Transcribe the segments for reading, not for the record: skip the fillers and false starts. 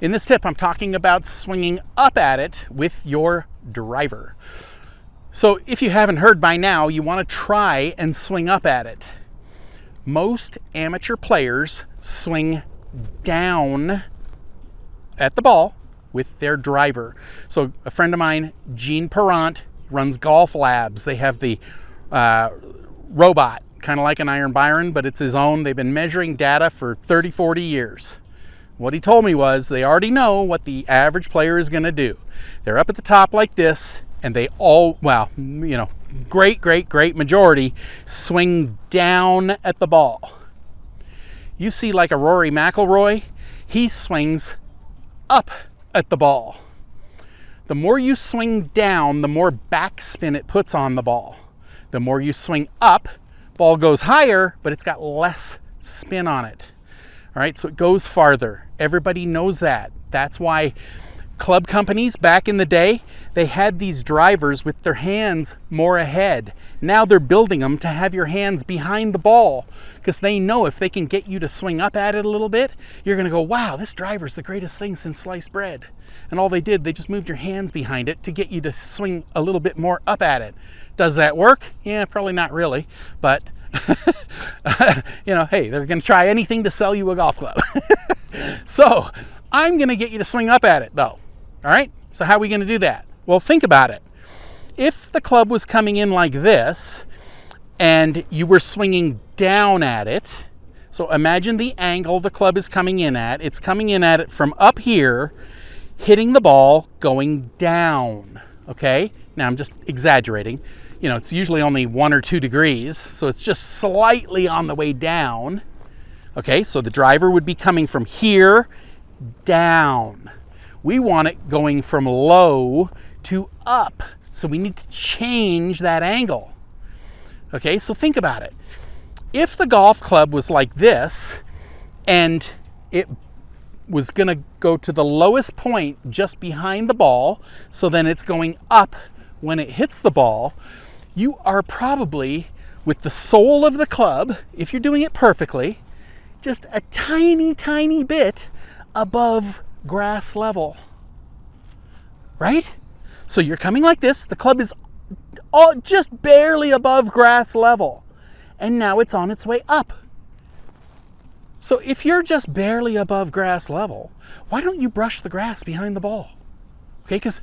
In this tip, I'm talking about swinging up at it with your driver. So if you haven't heard by now, you want to try and swing up at it. Most amateur players swing down at the ball with their driver. So a friend of mine, Gene Perrant, runs Golf Labs. They have the robot, kind of like an Iron Byron, but it's his own. They've been measuring data for 30, 40 years. What he told me was they already know what the average player is going to do. They're up at the top like this, and they all, well, you know, great majority swing down at the ball. You see like a Rory McIlroy, he swings up at the ball. The more you swing down, the more backspin it puts on the ball. The more you swing up, ball goes higher, but it's got less spin on it. All right, so it goes farther. Everybody knows that. That's why club companies back in the day, they had these drivers with their hands more ahead. Now they're building them to have your hands behind the ball because they know if they can get you to swing up at it a little bit, you're going to go, wow, this driver's the greatest thing since sliced bread. And all they did, they just moved your hands behind it to get you to swing a little bit more up at it. Does that work? Yeah, probably not really, but you know, hey, they're going to try anything to sell you a golf club. So I'm going to get you to swing up at it though. All right, so how are we going to do that? Well, think about it. If the club was coming in like this and you were swinging down at it, so imagine the angle the club is coming in at. It's coming in at it from up here, hitting the ball, going down, okay? Now I'm just exaggerating. You know, it's usually only 1 or 2 degrees, so it's just slightly on the way down. Okay, so the driver would be coming from here down. We want it going from low to up, so we need to change that angle. Okay, so think about it. If the golf club was like this and it was going to go to the lowest point just behind the ball, so then it's going up when it hits the ball, you are probably, with the sole of the club, if you're doing it perfectly, just a tiny bit above grass level, right? So you're coming like this, the club is just barely above grass level, and now it's on its way up. So if you're just barely above grass level, why don't you brush the grass behind the ball? Okay, because,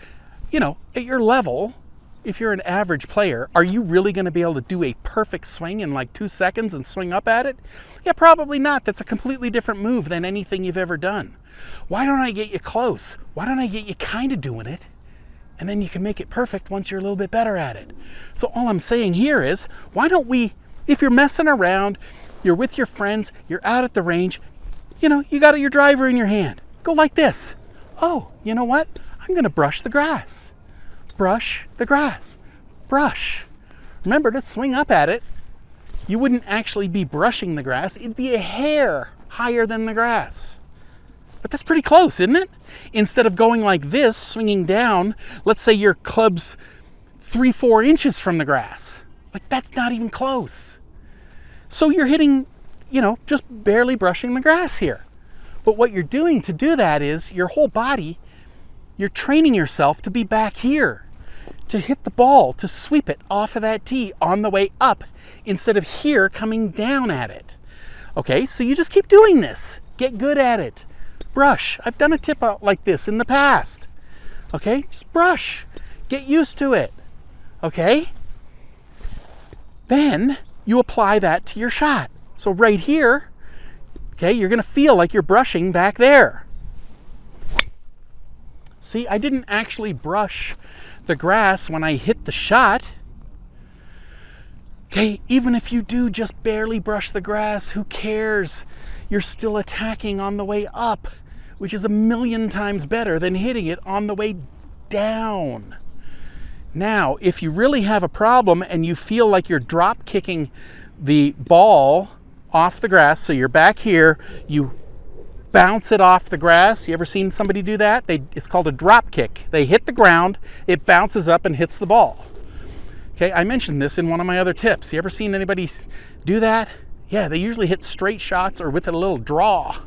you know, at your level, if you're an average player, are you really going to be able to do a perfect swing in like 2 seconds and swing up at it? Yeah, probably not. That's a completely different move than anything you've ever done. Why don't I get you close? Why don't I get you kind of doing it? And then you can make it perfect once you're a little bit better at it. So all I'm saying here is, why don't we, if you're messing around, you're with your friends, you're out at the range, you know, you got your driver in your hand. Go like this. Oh, you know what? I'm going to brush the grass. Brush the grass. Brush. Remember to swing up at it. You wouldn't actually be brushing the grass. It'd be a hair higher than the grass. But that's pretty close, isn't it? Instead of going like this, swinging down, let's say your club's 3-4 inches from the grass. Like, that's not even close. So you're hitting, you know, just barely brushing the grass here. But what you're doing to do that is your whole body, you're training yourself to be back here, to hit the ball, to sweep it off of that tee on the way up instead of here coming down at it. Okay, so you just keep doing this. Get good at it. Brush. I've done a tip out like this in the past. Okay, just brush. Get used to it. Okay? Then you apply that to your shot. So right here, okay, you're going to feel like you're brushing back there. See, I didn't actually brush the grass when I hit the shot. Okay, even if you do just barely brush the grass, who cares? You're still attacking on the way up, which is 1,000,000 times better than hitting it on the way down. Now, if you really have a problem and you feel like you're drop kicking the ball off the grass, so you're back here, you bounce it off the grass. You ever seen somebody do that? It's called a drop kick. They hit the ground, it bounces up and hits the ball. Okay, I mentioned this in one of my other tips. You ever seen anybody do that? Yeah, they usually hit straight shots or with a little draw.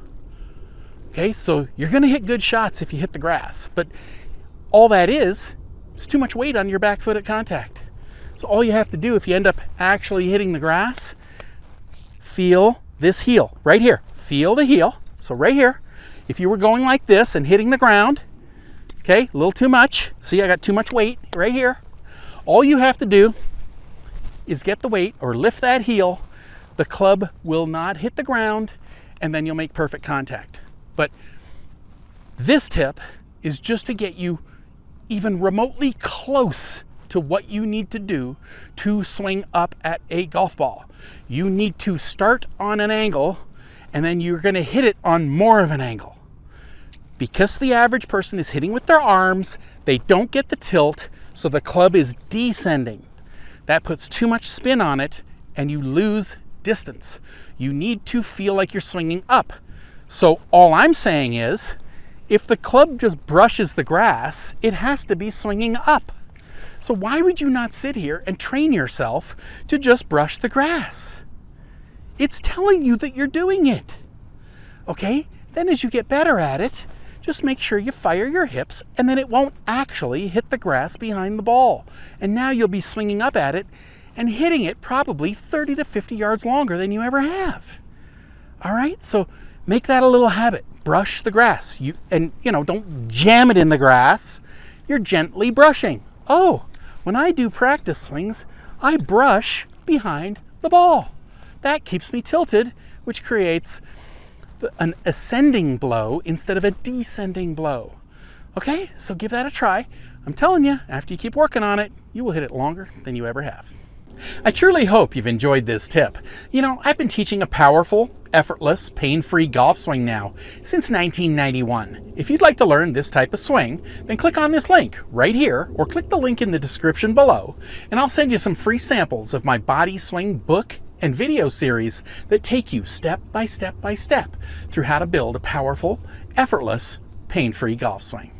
Okay, so you're gonna hit good shots if you hit the grass, but all that is, it's too much weight on your back foot at contact. So all you have to do if you end up actually hitting the grass, feel this heel right here. Feel the heel. So right here, if you were going like this and hitting the ground, okay, a little too much. See, I got too much weight right here. All you have to do is get the weight or lift that heel. The club will not hit the ground, and then you'll make perfect contact. But this tip is just to get you even remotely close to what you need to do to swing up at a golf ball. You need to start on an angle, and then you're going to hit it on more of an angle. Because the average person is hitting with their arms, they don't get the tilt, so the club is descending. That puts too much spin on it, and you lose distance. You need to feel like you're swinging up. So all I'm saying is, if the club just brushes the grass, it has to be swinging up. So why would you not sit here and train yourself to just brush the grass? It's telling you that you're doing it. Okay? Then as you get better at it, just make sure you fire your hips, and then it won't actually hit the grass behind the ball. And now you'll be swinging up at it and hitting it probably 30 to 50 yards longer than you ever have. All right? So make that a little habit. Brush the grass. Don't jam it in the grass. You're gently brushing. Oh, when I do practice swings, I brush behind the ball. That keeps me tilted, which creates an ascending blow instead of a descending blow. Okay, so give that a try. I'm telling you, after you keep working on it, you will hit it longer than you ever have. I truly hope you've enjoyed this tip. I've been teaching a powerful, effortless, pain-free golf swing now since 1991. If you'd like to learn this type of swing, then click on this link right here, or click the link in the description below, and I'll send you some free samples of my body swing book and video series that take you step by step by step through how to build a powerful, effortless, pain-free golf swing.